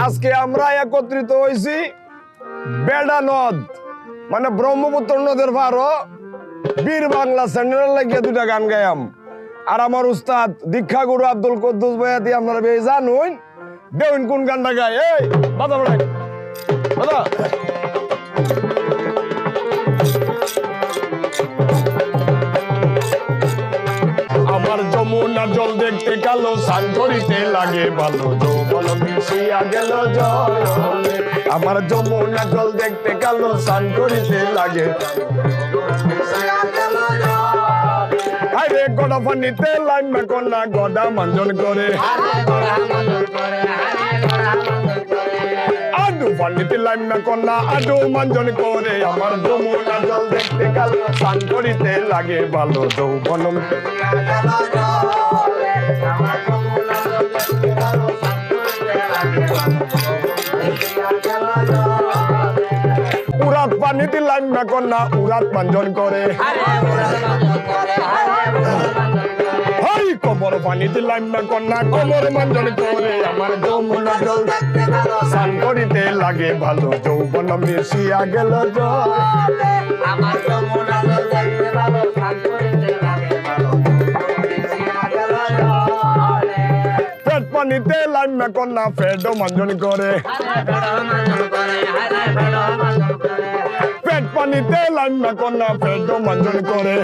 আজকে আমরা একত্রিত হয়েছি বেড়া নদ মানে ব্রহ্মপুত্র নদের পারো বীর বাংলা চ্যানেল লাগিয়ে দুটা গান গায়াম। আর আমার উস্তাদ দীক্ষা গুরু আব্দুল কুদ্দুস ভাইয়া দিয়ে আপনারা বেশ জানুন দেউন কোন গানটা গায়। এই বাজা বড়াই বাজা। আমার যমুনার জল দেখতে কালো স্নান করিতে লাগে ভালো যৌবন মিশিয়া গেল জল। আমার যমুনার জল দেখতে কালো স্নান করিতে লাগে আরে গড়া পানিতে লাইন কন্যা গড়া মাঞ্জন করে আডু পানিতে লাইন কন্যা আডু মাঞ্জন করে। আমার যমুনার জল দেখতে কালো স্নান করিতে লাগে ভালো যৌবন উরাত পানিতে লাইন কন্যা উরাত মাঞ্জন করে হই কবর পানিতে লাইন কন্যা কবর মাঞ্জন করে। আমার যমুনার জল স্নান করিতে লাগে ভালো যৌবন মিশিয়া গেল জল। আমার যমুনার জল দেখতে ভালো স্নান করিতে লাগে ভালো পেট পানিতে লাইন কন্যা পেটও মাঞ্জন করে পেট পানিতে লাইন কন্যা পেটও মাঞ্জন করে।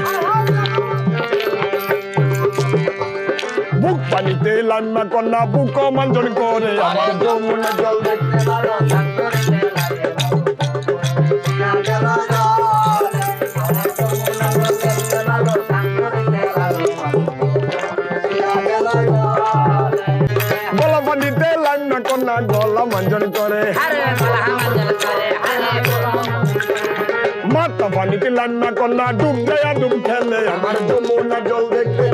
বুক পানিতে লাইন কন্যা বুক মাঞ্জন করে। আমার যমুনার জল দেখতে ভালো স্নান করিতে লাগে গলা পানিতে লাইন কন্যা গলা মাঞ্জন করে মাথা পানিতে লাইন কন্যা ডুব দেয়া ডুব খেলে। আমার যমুনার জল দেখতে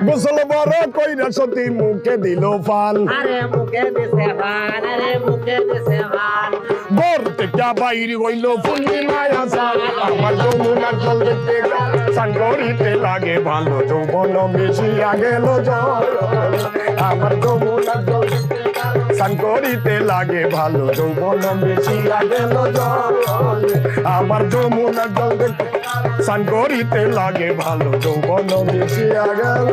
গোসল বড় কইরা সতী মুখে দিল ফান ঘর থেকে বাইরে হইল পূর্ণিমায় আসান। আমার যমুনার জল দেখতে স্নান করিতে লাগে ভালো যৌবন মিশিয়া গেল জল। আমার যমুনার জল স্নান করিতে লাগে ভালো যৌবন মিশিয়া গেল জল। আমার যমুনার জল দেখতে স্নান করিতে লাগে ভালো যৌবন মিশিয়া গেল।